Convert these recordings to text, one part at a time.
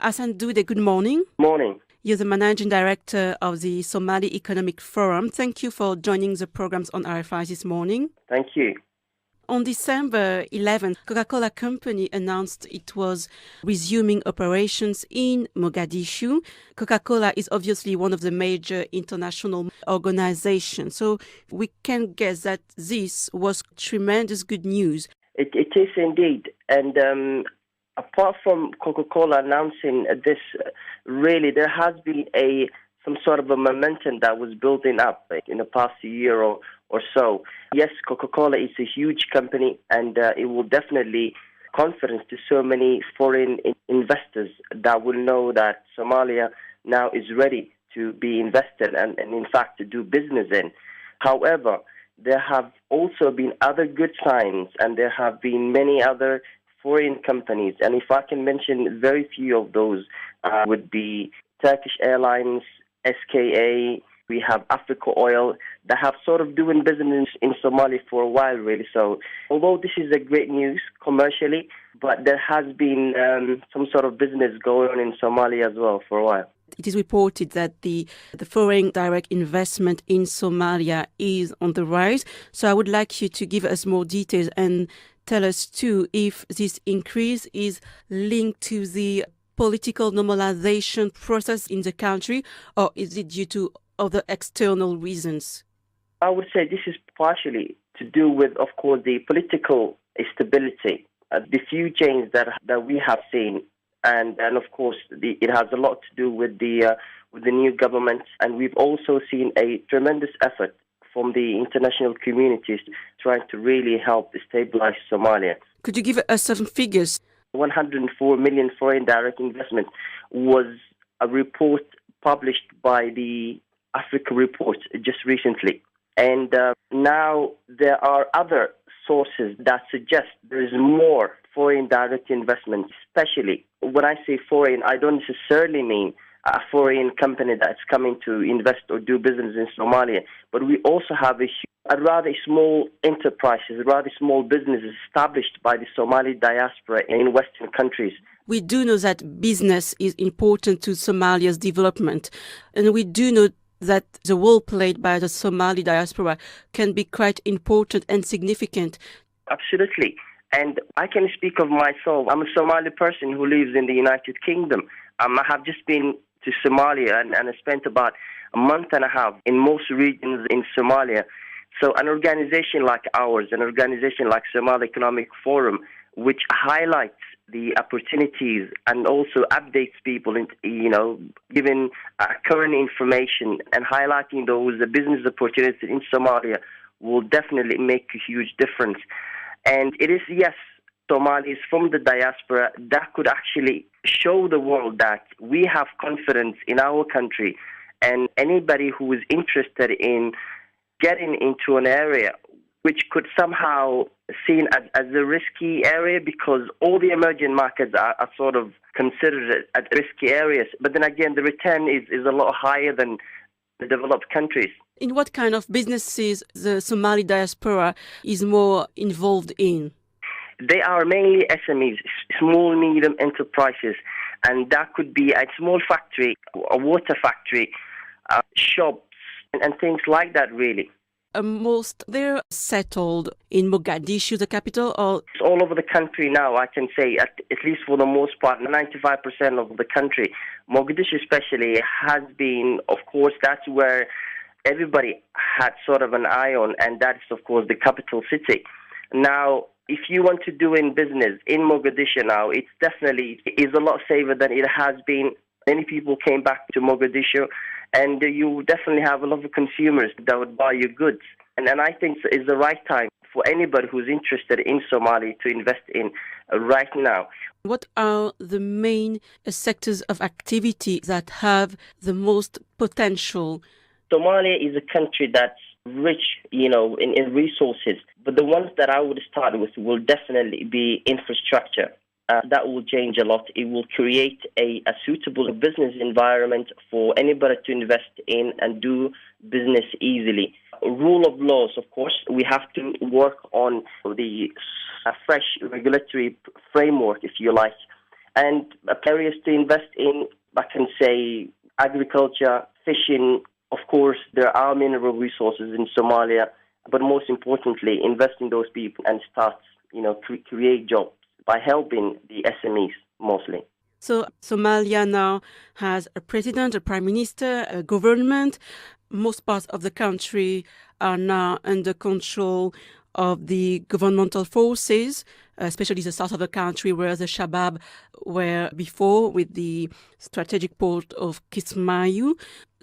Hassan Dudde, good morning. Morning. You're the Managing Director of the Somali Economic Forum. Thank you for joining the programs on RFI this morning. Thank you. On December 11th, Coca-Cola Company announced it was resuming operations in Mogadishu. Coca-Cola is obviously one of the major international organizations, so we can guess that this was tremendous good news. It is indeed. And apart from Coca-Cola announcing this, really there has been some sort of a momentum that was building up in the past year or so. Yes, Coca-Cola is a huge company, and it will definitely confidence to so many foreign investors that will know that Somalia now is ready to be invested and in fact to do business in. However, there have also been other good signs, and there have been many other foreign companies, and if I can mention very few of those, would be Turkish Airlines, SKA, we have Africa Oil, that have sort of doing business in Somalia for a while, really. So although this is a great news commercially, but there has been some sort of business going on in Somalia as well for a while. It is reported that the foreign direct investment in Somalia is on the rise. So I would like you to give us more details and tell us too if this increase is linked to the political normalization process in the country, or is it due to other external reasons? I would say this is partially to do with, of course, the political stability, the few changes that we have seen, and of course it has a lot to do with the new government, and we've also seen a tremendous effort from the international communities trying to really help stabilize Somalia. Could you give us some figures? 104 million foreign direct investment was a report published by the Africa Report just recently. And now there are other sources that suggest there is more foreign direct investment, especially when I say foreign, I don't necessarily mean a foreign company that's coming to invest or do business in Somalia, but we also have a rather small enterprises, rather small businesses established by the Somali diaspora in Western countries. We do know that business is important to Somalia's development, and we do know that the role played by the Somali diaspora can be quite important and significant. Absolutely. And I can speak of myself. I'm a Somali person who lives in the United Kingdom. I have just been to Somalia and I spent about a month and a half in most regions in Somalia. So an organization like ours, an organization like Somali Economic Forum, which highlights the opportunities and also updates people, giving current information and highlighting those business opportunities in Somalia will definitely make a huge difference. And it is, yes, Somalis from the diaspora that could actually show the world that we have confidence in our country, and anybody who is interested in getting into an area which could somehow seen as a risky area, because all the emerging markets are sort of considered as risky areas. But then again, the return is a lot higher than the developed countries. In what kind of businesses the Somali diaspora is more involved in? They are mainly SMEs, small, medium enterprises, and that could be a small factory, a water factory, shops, and things like that, really. Most they're settled in Mogadishu, the capital, or it's all over the country now. I can say at least for the most part, 95% of the country. Mogadishu especially has been, of course, that's where everybody had sort of an eye on, and that's of course the capital city. Now, if you want to do in business in Mogadishu now, it's definitely is a lot safer than it has been. Many people came back to Mogadishu, and you definitely have a lot of consumers that would buy your goods. And I think it's the right time for anybody who's interested in Somalia to invest in right now. What are the main sectors of activity that have the most potential? Somalia is a country that's rich, in resources. But the ones that I would start with will definitely be infrastructure. That will change a lot. It will create a suitable business environment for anybody to invest in and do business easily. Rule of laws, of course, we have to work on the fresh regulatory framework, if you like. and areas to invest in, I can say agriculture, fishing. Of course, there are mineral resources in Somalia, but most importantly, invest in those people and start, create jobs by helping the SMEs mostly. So Somalia now has a president, a prime minister, a government. Most parts of the country are now under control of the governmental forces, especially the south of the country where the Shabab were before with the strategic port of Kismayu.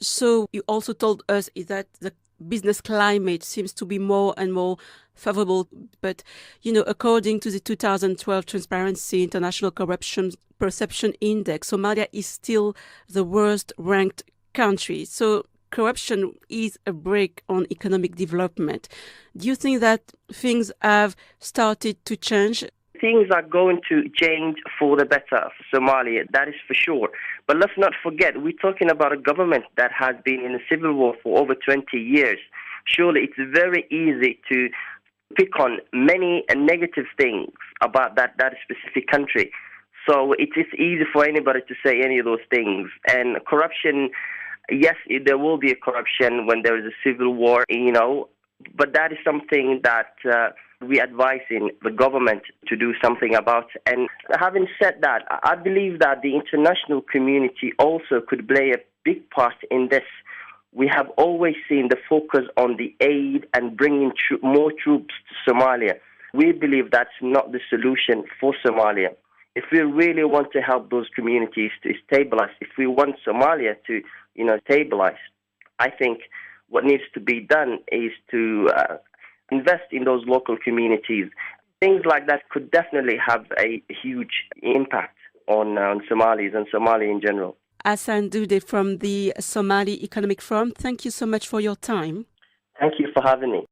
So you also told us is that the business climate seems to be more and more favorable. But, according to the 2012 Transparency International Corruption Perception Index, Somalia is still the worst ranked country. So corruption is a brake on economic development. Do you think that things have started to change? Things are going to change for the better for Somalia, that is for sure. But let's not forget, we're talking about a government that has been in a civil war for over 20 years. Surely it's very easy to pick on many negative things about that specific country. So it is easy for anybody to say any of those things. And corruption, yes, there will be a corruption when there is a civil war, but that is something that we advise in the government to do something about. And having said that, I believe that the international community also could play a big part in this. We have always seen the focus on the aid and bringing more troops to Somalia. We believe that's not the solution for Somalia. If we really want to help those communities to stabilize, if we want Somalia to, stabilize, I think what needs to be done is to invest in those local communities. Things like that could definitely have a huge impact on Somalis and Somalia in general. Hassan Dudde from the Somali Economic Forum, thank you so much for your time. Thank you for having me.